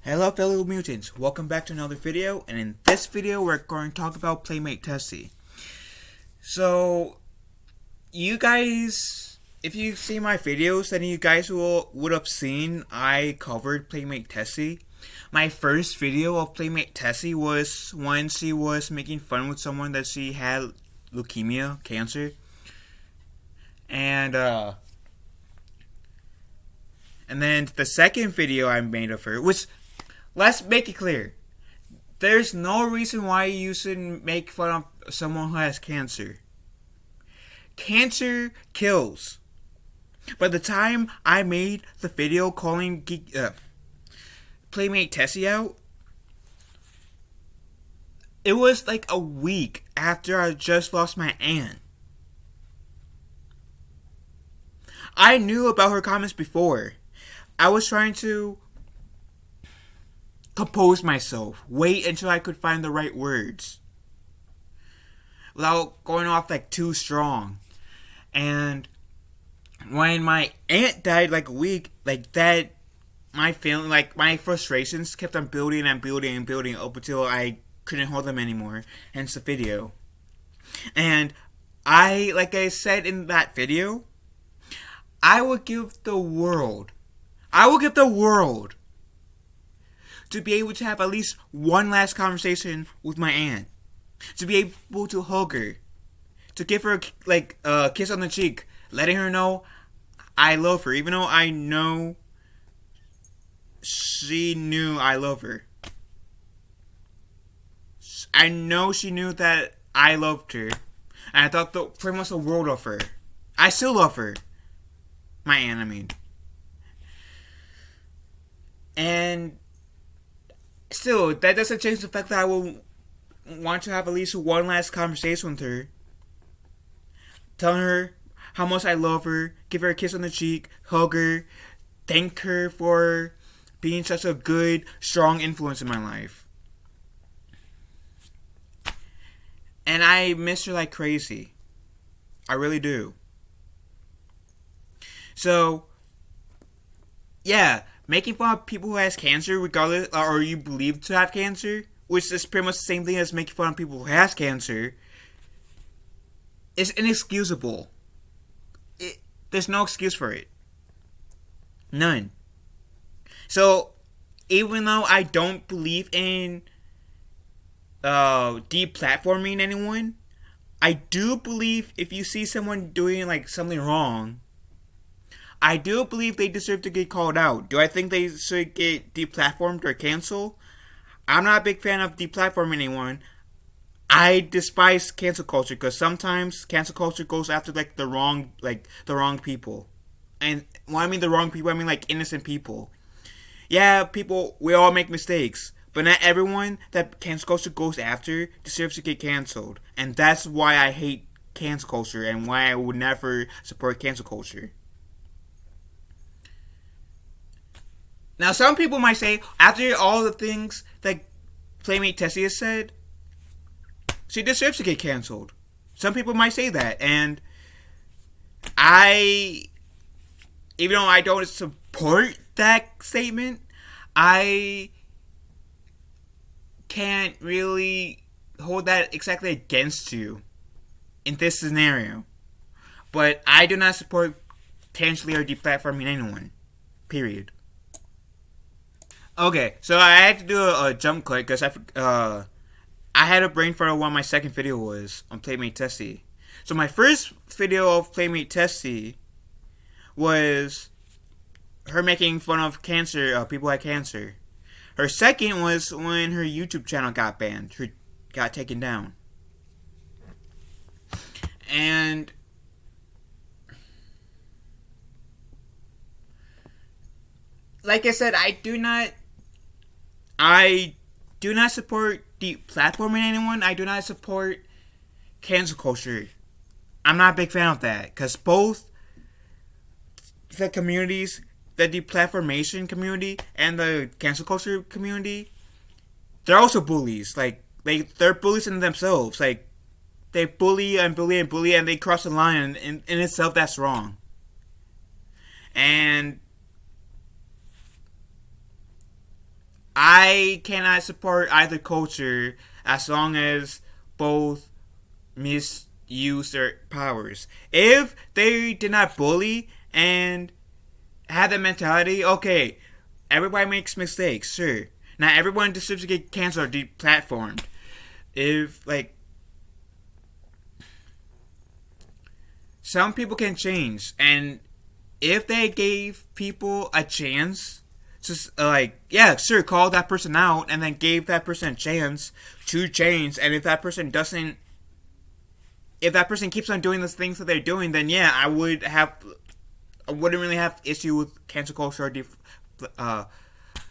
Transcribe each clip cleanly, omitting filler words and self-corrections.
Hello fellow mutants, welcome back to another video, and in this video we're going to talk about PlaymateTessi. So, you guys, if you see my videos, then you guys would have seen I covered PlaymateTessi. My first video of PlaymateTessi was when she was making fun with someone that she had leukemia, cancer. And then the second video I made of her was, let's make it clear. There's no reason why you shouldn't make fun of someone who has cancer. Cancer kills. By the time I made the video calling PlaymateTessi out, it was like a week after I just lost my aunt. I knew about her comments before. I was trying to compose myself, wait until I could find the right words without going off like too strong. And when my aunt died like a week, like that, my feeling, like my frustrations kept on building and building and building up until I couldn't hold them anymore. Hence the video. And like I said in that video, I would give the world to be able to have at least one last conversation with my aunt, to be able to hug her, to give her a kiss on the cheek, letting her know I love her, even though I know she knew I love her. I know she knew that I loved her, and I thought pretty much the world of her. I still love her. My aunt, I mean. And still, that doesn't change the fact that I will want to have at least one last conversation with her. Telling her how much I love her, give her a kiss on the cheek, hug her, thank her for being such a good, strong influence in my life. And I miss her like crazy. I really do. So, yeah, making fun of people who has cancer, regardless, or you believe to have cancer, which is pretty much the same thing as making fun of people who has cancer, is inexcusable. There's no excuse for it. None. So, even though I don't believe in deplatforming anyone, I do believe if you see someone doing like something wrong, I do believe they deserve to get called out. Do I think they should get deplatformed or canceled? I'm not a big fan of deplatforming anyone. I despise cancel culture because sometimes cancel culture goes after like the wrong people. And when I mean the wrong people, I mean like innocent people. Yeah, people, we all make mistakes, but not everyone that cancel culture goes after deserves to get canceled. And that's why I hate cancel culture and why I would never support cancel culture. Now, some people might say, after all the things that PlaymateTessi has said, she deserves to get canceled. Some people might say that, and even though I don't support that statement, I can't really hold that exactly against you in this scenario. But I do not support canceling or deplatforming anyone. Period. Okay, so I had to do a jump cut because I had a brain fart on what my second video was on PlaymateTessi. So my first video of PlaymateTessi was her making fun of cancer, people who had cancer. Her second was when her YouTube channel got banned, got taken down. And like I said, I do not support deplatforming anyone. I do not support cancel culture. I'm not a big fan of that because both the communities, the deplatformation community and the cancel culture community, they're also bullies. They're bullies in themselves. Like, they bully and bully and bully, and they cross the line, and in itself, that's wrong. And I cannot support either culture as long as both misuse their powers. If they did not bully and have that mentality, okay, everybody makes mistakes, sure. Not everyone deserves to get canceled or deplatformed. If, like, some people can change, and if they gave people a chance, just yeah, sure, call that person out, and then gave that person a chance to change, and if that person keeps on doing the things that they're doing, then yeah, I wouldn't really have issue with cancel culture or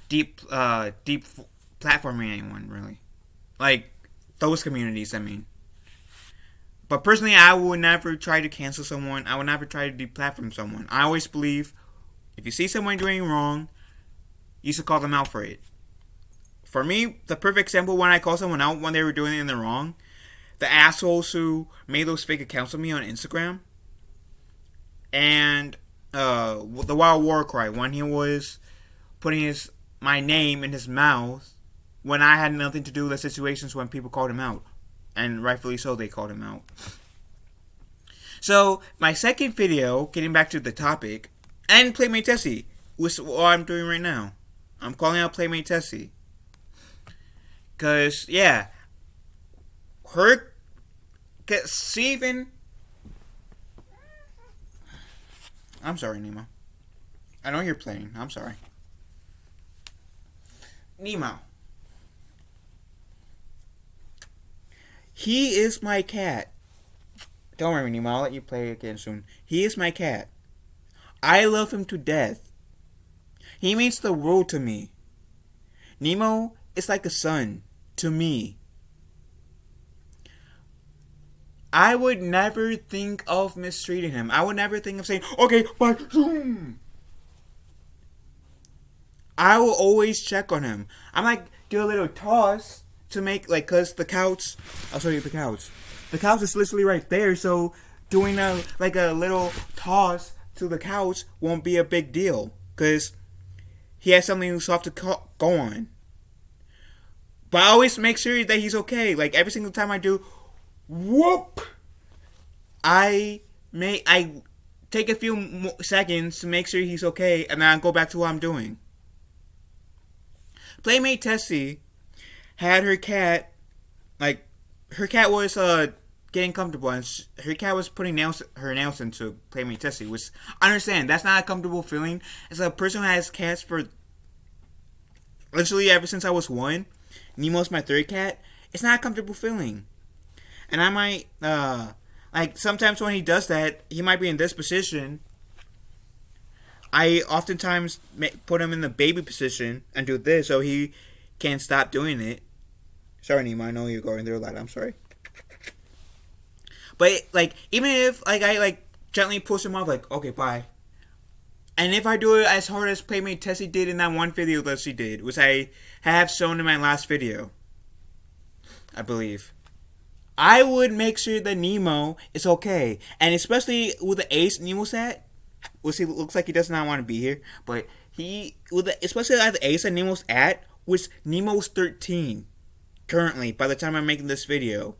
deep platforming anyone, really, like those communities. I mean. But personally, I would never try to cancel someone. I would never try to deplatform someone. I always believe if you see someone doing wrong, you should call them out for it. For me, the perfect example when I call someone out when they were doing it in the wrong, the assholes who made those fake accounts of me on Instagram, and the Wild War Cry when he was putting my name in his mouth when I had nothing to do with the situations when people called him out. And rightfully so, they called him out. So, my second video, getting back to the topic, and PlaymateTessi, which is what I'm doing right now. I'm calling out PlaymateTessi. Because, yeah, Steven... I'm sorry, Nemo. I know you're playing. I'm sorry. Nemo. He is my cat. Don't worry, Nemo. I'll let you play again soon. He is my cat. I love him to death. He means the world to me. Nemo is like a son to me. I would never think of mistreating him. I would never think of saying, okay, bye. I will always check on him. I'm like, do a little toss to make, like, cause the couch, I'll show you the couch. The couch is literally right there, so doing a little toss to the couch won't be a big deal, cause he has something soft to go on. But I always make sure that he's okay. Like, every single time I do, whoop, I take a few seconds to make sure he's okay, and then I go back to what I'm doing. PlaymateTessi had her cat, like, her cat was getting comfortable, and her cat was putting her nails into PlaymateTessi, which I understand, that's not a comfortable feeling. As a person who has cats for literally ever since I was 1, Nemo's my third cat, it's not a comfortable feeling. And I might, like, sometimes when he does that, he might be in this position. I oftentimes put him in the baby position and do this so he can't stop doing it. Sorry, Nemo, I know you're going through a lot. I'm sorry. But, like, even if, like, I, like, gently push him off, like, okay, bye. And if I do it as hard as PlaymateTessi did in that one video that she did, which I have shown in my last video, I believe, I would make sure that Nemo is okay. And especially with the age Nemo's at, which he looks like he does not want to be here, but especially at the age that Nemo's at, which Nemo's 13 currently by the time I'm making this video,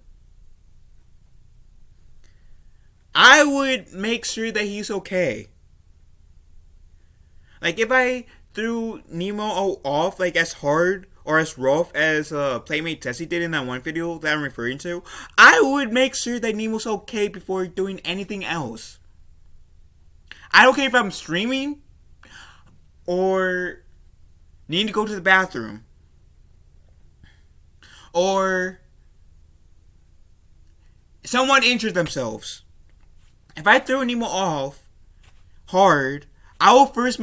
I would make sure that he's okay. Like, if I threw Nemo off, like, as hard or as rough as PlaymateTessi did in that one video that I'm referring to, I would make sure that Nemo's okay before doing anything else. I don't care if I'm streaming or need to go to the bathroom or someone injured themselves. If I throw Nemo off hard, I will first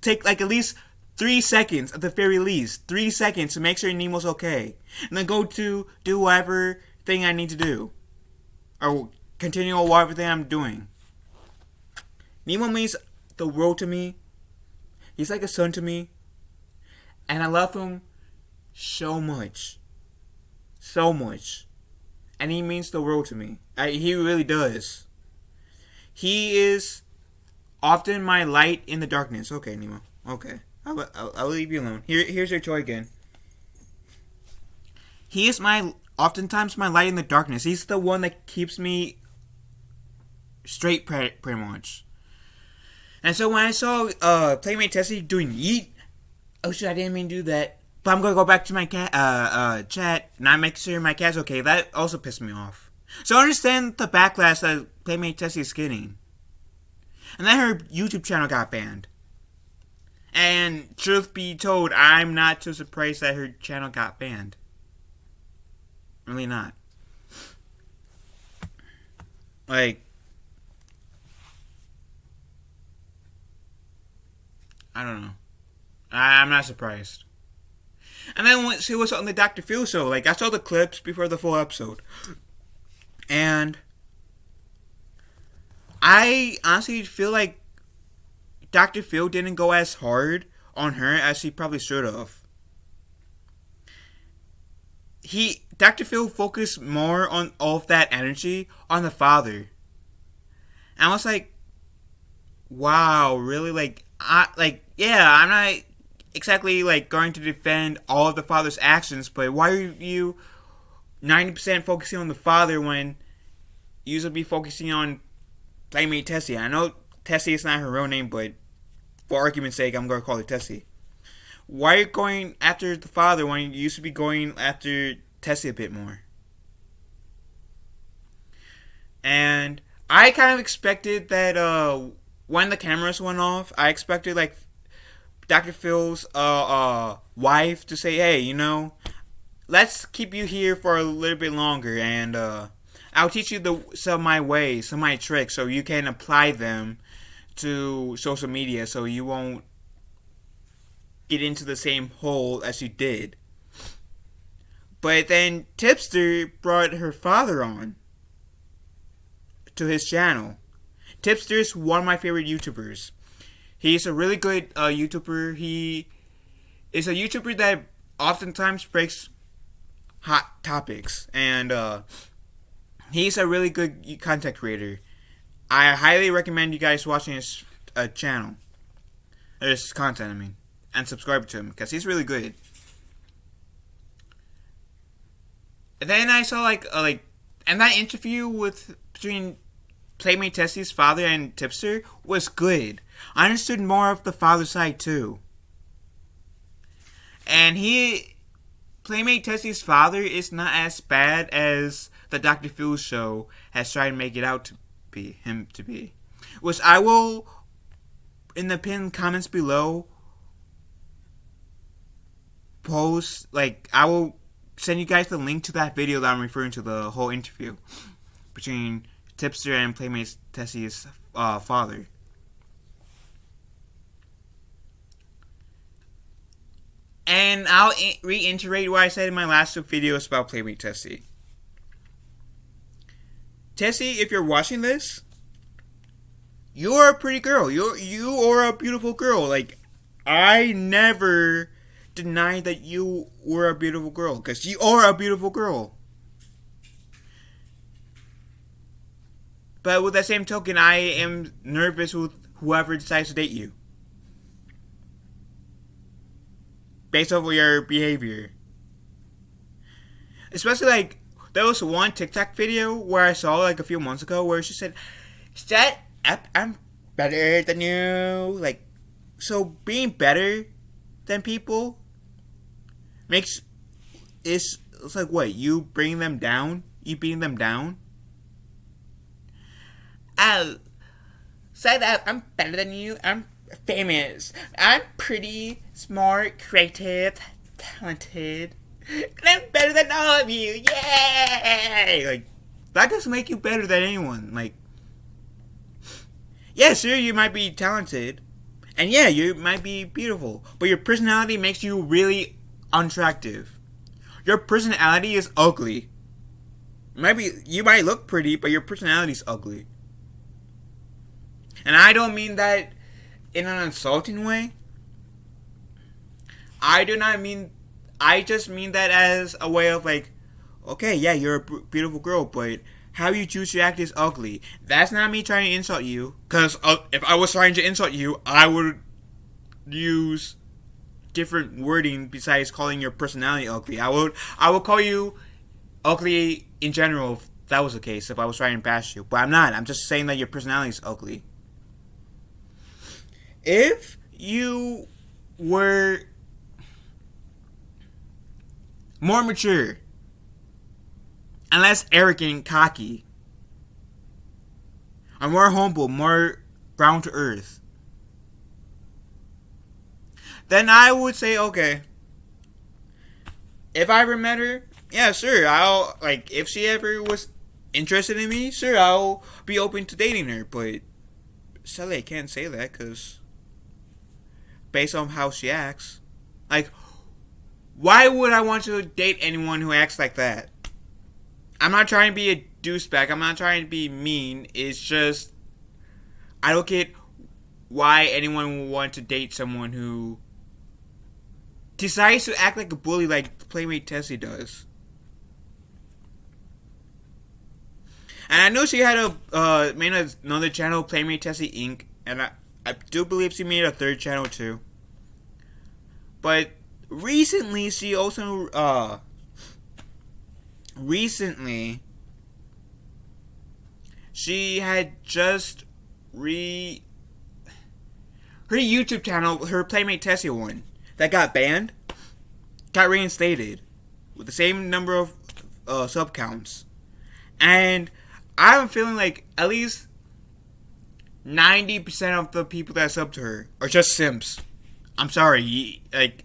take like at least 3 seconds, at the very least, 3 seconds to make sure Nemo's okay. And then go to do whatever thing I need to do. Or continue with whatever thing I'm doing. Nemo means the world to me. He's like a son to me. And I love him so much. So much. And he means the world to me. He really does. He is often my light in the darkness. Okay, Nemo. Okay. I'll leave you alone. Here's your toy again. He is oftentimes my light in the darkness. He's the one that keeps me straight, pretty much. And so when I saw PlaymateTessi doing yeet, oh shit, I didn't mean to do that. But I'm gonna go back to my chat, not make sure my cat's okay. That also pissed me off. So I understand the backlash that PlaymateTessi is getting. And then her YouTube channel got banned. And truth be told, I'm not too surprised that her channel got banned. Really not. Like, I don't know. I'm not surprised. And then when she was on the Dr. Phil show, like, I saw the clips before the full episode. And I honestly feel like Dr. Phil didn't go as hard on her as he probably should have. Dr. Phil focused more on all of that energy on the father. And I was like, wow, really? Yeah, I'm not exactly like going to defend all of the father's actions, but why are you 90% focusing on the father when you should be focusing on PlaymateTessi? I know Tessie is not her real name, but for argument's sake, I'm going to call her Tessie. Why are you going after the father when you used to be going after Tessie a bit more? And I kind of expected that when the cameras went off, I expected like Dr. Phil's wife to say, hey, let's keep you here for a little bit longer, and I'll teach you some of my ways, some of my tricks, so you can apply them to social media, so you won't get into the same hole as you did. But then Tipster brought her father on to his channel. Tipster is one of my favorite YouTubers. He's a really good YouTuber. He is a YouTuber that oftentimes breaks hot topics, and he's a really good content creator. I highly recommend you guys watching his channel, his content, I mean, and subscribe to him because he's really good. And then I saw and that interview between PlaymateTessi's father and Tipster was good. I understood more of the father's side too. And PlaymateTessi's father is not as bad as the Dr. Phil show has tried to make it out to be, which I will, in the pinned comments below, post, I will send you guys the link to that video that I'm referring to, the whole interview between Tipster and PlaymateTessi's father. And I'll reiterate what I said in my last two videos about PlaymateTessi. Tessie, if you're watching this, you're a pretty girl. You are a beautiful girl. I never denied that you were a beautiful girl, because you are a beautiful girl. But with that same token, I am nervous with whoever decides to date you, based off of your behavior. Especially there was one TikTok video where I saw a few months ago where she said, "Shut up, I'm better than you." So being better than people it's what, you bring them down? You beating them down? Oh, shut up, I'm better than you. I'm famous. I'm pretty, smart, creative, talented. And I'm better than all of you. Yay! That doesn't make you better than anyone. Yeah, sure, you might be talented. And yeah, you might be beautiful. But your personality makes you really unattractive. Your personality is ugly. You might look pretty, but your personality is ugly. And I don't mean that in an insulting way. I just mean that as a way of okay, yeah, you're a beautiful girl, but how you choose to act is ugly. That's not me trying to insult you, because if I was trying to insult you, I would use different wording besides calling your personality ugly. I would call you ugly in general if that was the case, if I was trying to bash you. But I'm not. I'm just saying that your personality is ugly. If you were more mature and less arrogant and cocky, or more humble, more ground to earth, then I would say, okay, if I ever met her, yeah, sure, I'll, like, if she ever was interested in me, sure, I'll be open to dating her. But sadly, I can't say that because based on how she acts, like, why would I want to date anyone who acts like that? I'm not trying to be a douchebag. I'm not trying to be mean. It's just, I don't get why anyone would want to date someone who decides to act like a bully like PlaymateTessi does. And I know she had made another channel, PlaymateTessi Inc. And I do believe she made a third channel too. But recently, she also she had just her YouTube channel, her PlaymateTessi one, that got banned, got reinstated with the same number of sub counts. And I'm feeling like at least 90% of the people that sub to her are just simps. I'm sorry, like,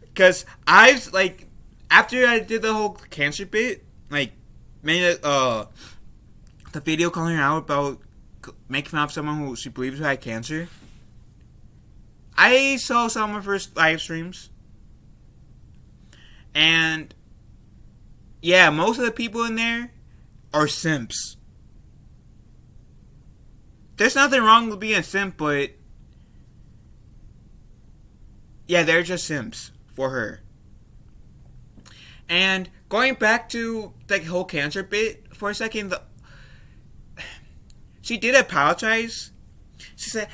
because I've, like, after I did the whole cancer bit, like, made the video calling her out about making fun of someone who she believes who had cancer, I saw some of her live streams, and yeah, most of the people in there are simps. There's nothing wrong with being a simp, but yeah, they're just simps for her. And going back to the whole cancer bit for a second, she did apologize. She said,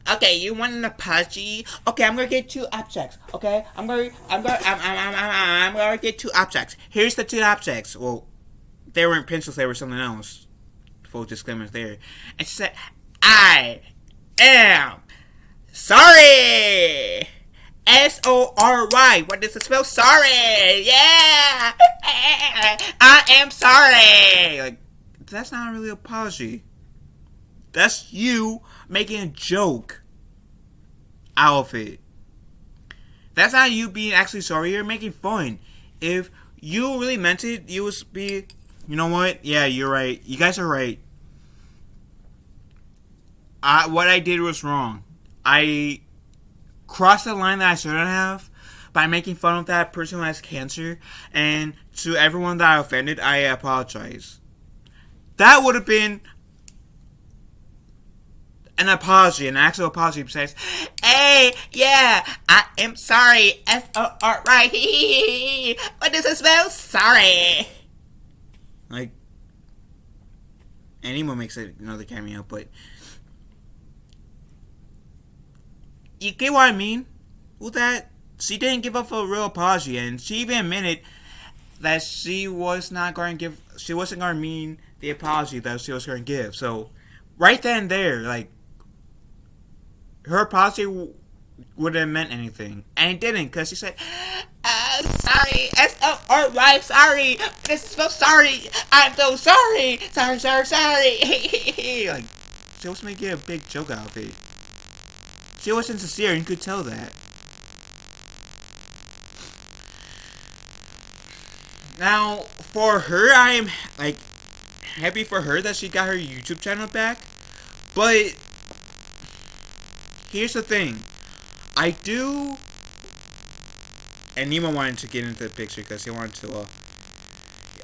"Okay, you want an apology? Okay, I'm gonna get 2 objects. Okay, I'm gonna get 2 objects. Here's the 2 objects. Well, they weren't pencils; they were something else. Full disclaimers there." And she said, "I am sorry. SORY. What does it spell? Sorry. Yeah. I am sorry." Like, that's not really an apology. That's you making a joke out of it. That's not you being actually sorry. You're making fun. If you really meant it, you would be, you know what? Yeah, you're right. You guys are right. What I did was wrong. I crossed the line that I shouldn't have by making fun of that person who has cancer. And to everyone that I offended, I apologize. That would have been an apology, an actual apology besides, "Hey, yeah, I am sorry. SORY. What does it spell? Sorry." Like, anyone makes another cameo, but you get what I mean with that? She didn't give up a real apology, and she even admitted that she wasn't going to mean the apology that she was going to give. So, right then and there, like, her apology wouldn't have meant anything. And it didn't, because she said, "Sorry, SORY, sorry, this is so sorry, I'm so sorry, sorry." Like, she was making a big joke out of it. She wasn't sincere, and you could tell that. Now, for her, I am, like, happy for her that she got her YouTube channel back. But here's the thing. I do... And Nemo wanted to get into the picture because he wanted to,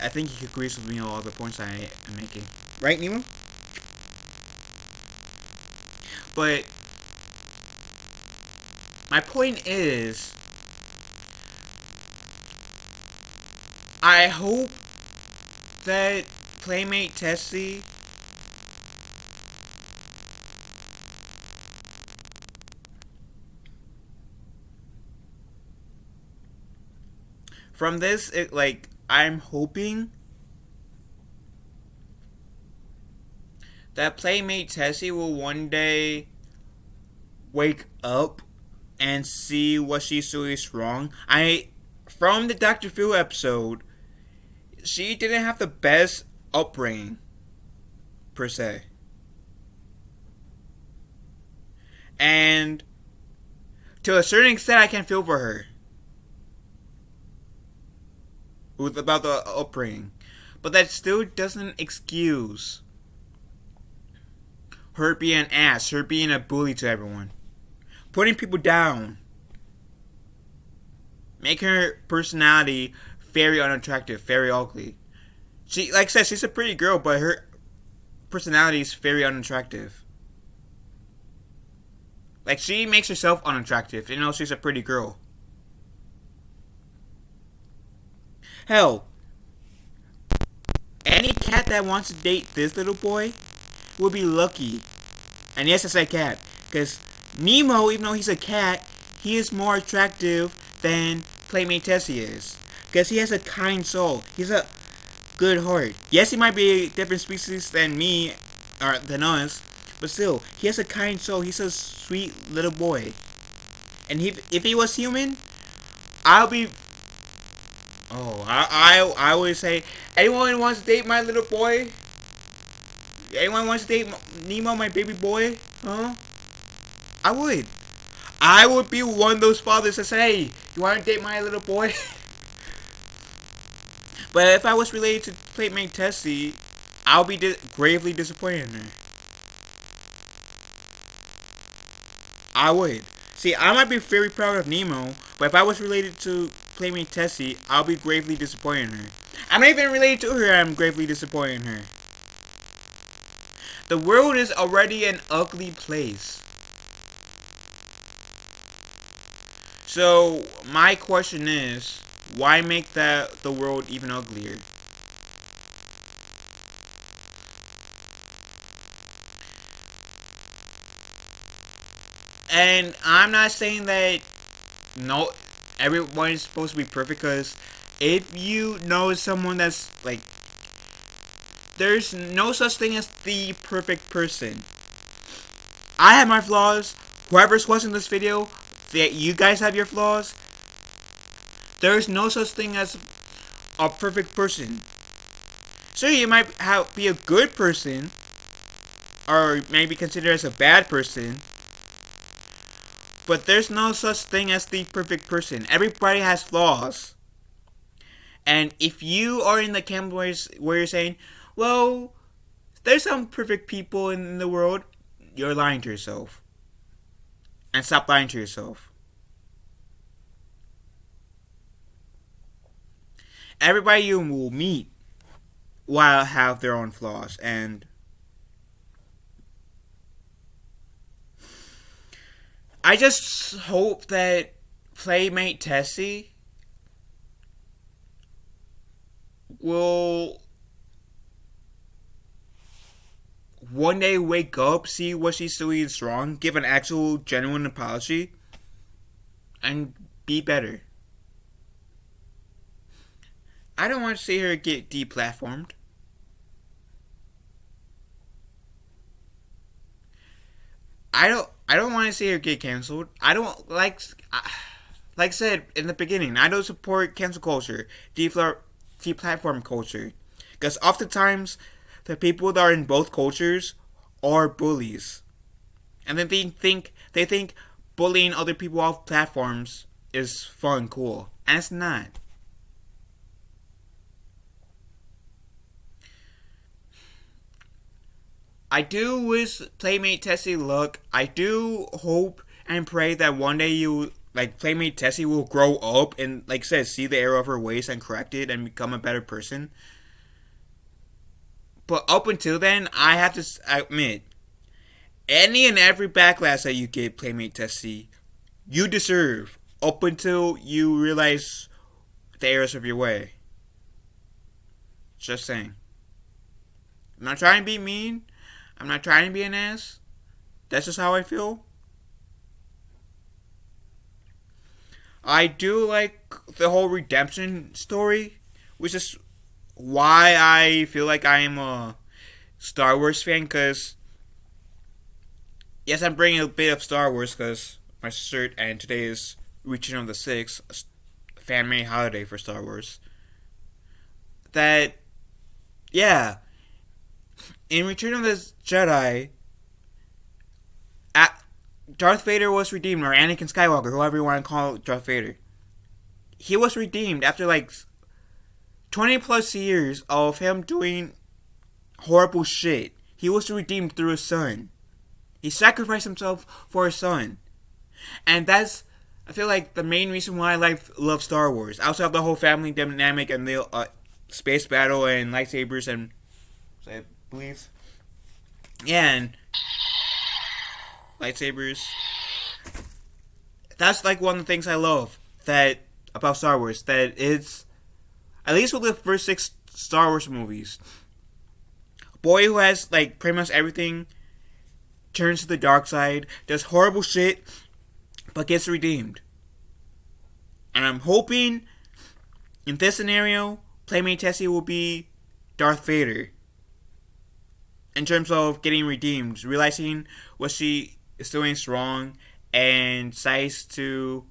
I think he agrees with me on all the points I am making. Right, Nemo? But my point is, I hope that PlaymateTessi from this, I'm hoping that PlaymateTessi will one day wake up and see what she's doing is wrong. From the Dr. Phil episode, she didn't have the best upbringing per se, and to a certain extent, I can feel for her with about the upbringing, but that still doesn't excuse her being an ass, her being a bully to everyone, putting people down, making her personality very unattractive, very ugly. She, like I said, she's a pretty girl, but her personality is very unattractive. Like, she makes herself unattractive, even though she's a pretty girl. Hell, any cat that wants to date this little boy will be lucky. And yes, I said cat, because Nemo, even though he's a cat, he is more attractive than PlaymateTessi is. Because he has a kind soul. He's a good heart. Yes, he might be a different species than me, or than us, but still, he has a kind soul. He's a sweet little boy. And if he was human, I'll be... Oh, I would say, anyone wants to date my little boy? Anyone wants to date Nemo, my baby boy? Huh? I would. I would be one of those fathers that say, hey, you want to date my little boy? But if I was related to PlaymateTessi, I'll be gravely disappointed in her. I would. See, I might be very proud of Nemo, but if I was related to PlaymateTessi, I'll be gravely disappointed in her. I'm not even related to her, I'm gravely disappointed in her. The world is already an ugly place. So, my question is, why make the world even uglier? And I'm not saying that no, everyone is supposed to be perfect, because if you know someone that's like, there's no such thing as the perfect person. I have my flaws. Whoever's watching this video, that you guys have your flaws. There's no such thing as a perfect person. So you might be a good person, or maybe considered as a bad person, but there's no such thing as the perfect person. Everybody has flaws. And if you are in the camp where you're saying, well, there's some perfect people in the world, you're lying to yourself. And stop lying to yourself. Everybody you will meet will have their own flaws, and I just hope that PlaymateTessi will one day wake up, see what she's doing is wrong, give an actual genuine apology, and be better. I don't want to see her get deplatformed. I don't want to see her get canceled. I don't like I said in the beginning, I don't support cancel culture, deplatform culture, because oftentimes the people that are in both cultures are bullies, and then they think bullying other people off platforms is fun, cool, and it's not. I do wish PlaymateTessi luck. I do hope and pray that one day PlaymateTessi will grow up and, like I said, see the error of her ways and correct it and become a better person. But up until then, I have to admit, any and every backlash that you get, PlaymateTessi, you deserve up until you realize the errors of your way. Just saying. I'm not trying to be mean. I'm not trying to be an ass. That's just how I feel. I do like the whole redemption story, which is why I feel like I am a Star Wars fan. Because yes, I'm bringing a bit of Star Wars because my shirt, and today is Return of the Six, a fan-made holiday for Star Wars. That yeah, in Return of the Jedi, Darth Vader was redeemed, or Anakin Skywalker, whoever you want to call Darth Vader. He was redeemed after like 20 plus years of him doing horrible shit. He was redeemed through his son. He sacrificed himself for his son. And that's, I feel like, the main reason why I love Star Wars. Outside of the whole family dynamic and the space battle and lightsabers and, I believe, yeah, and lightsabers. That's like one of the things I love that about Star Wars. That it's, at least with the first 6 Star Wars movies, a boy who has like pretty much everything turns to the dark side, does horrible shit, but gets redeemed. And I'm hoping in this scenario, PlaymateTessi will be Darth Vader. In terms of getting redeemed, realizing what she is doing is wrong, and decides to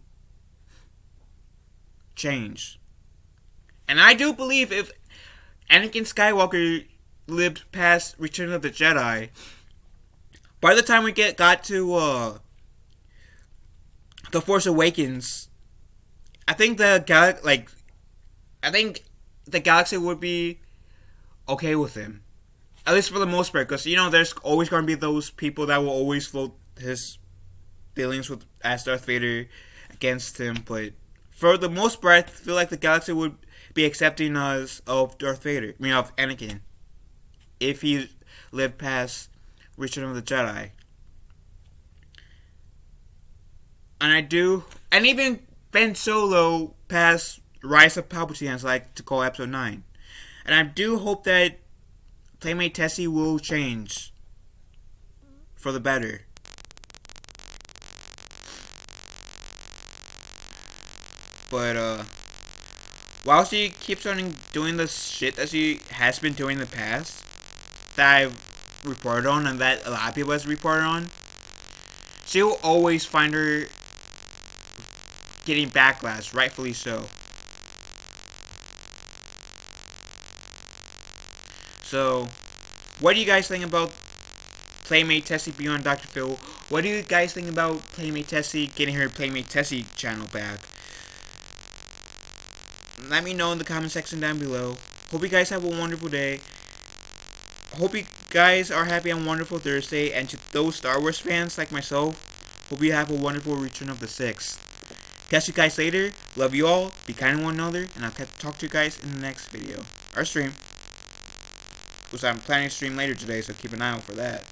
change. And I do believe if Anakin Skywalker lived past Return of the Jedi, by the time we got to The Force Awakens, I think the galaxy would be okay with him, at least for the most part. Because there's always going to be those people that will always vote his dealings with as Darth Vader against him. But for the most part, I feel like the galaxy would be accepting us of Darth Vader. I mean, of Anakin, if he lived past Return of the Jedi. And even Ben Solo past Rise of Palpatine, as I like to call Episode 9. And I do hope that PlaymateTessi will change for the better. But while she keeps on doing the shit that she has been doing in the past, that I've reported on and that a lot of people has reported on, she will always find her getting backlash, rightfully so. So, what do you guys think about PlaymateTessi beyond Dr. Phil? What do you guys think about PlaymateTessi getting her PlaymateTessi channel back? Let me know in the comment section down below. Hope you guys have a wonderful day. Hope you guys are happy on Wonderful Thursday. And to those Star Wars fans like myself, hope you have a wonderful Return of the Sixth. Catch you guys later. Love you all. Be kind to one another. And I'll talk to you guys in the next video. Or stream. Which I'm planning to stream later today, so keep an eye out for that.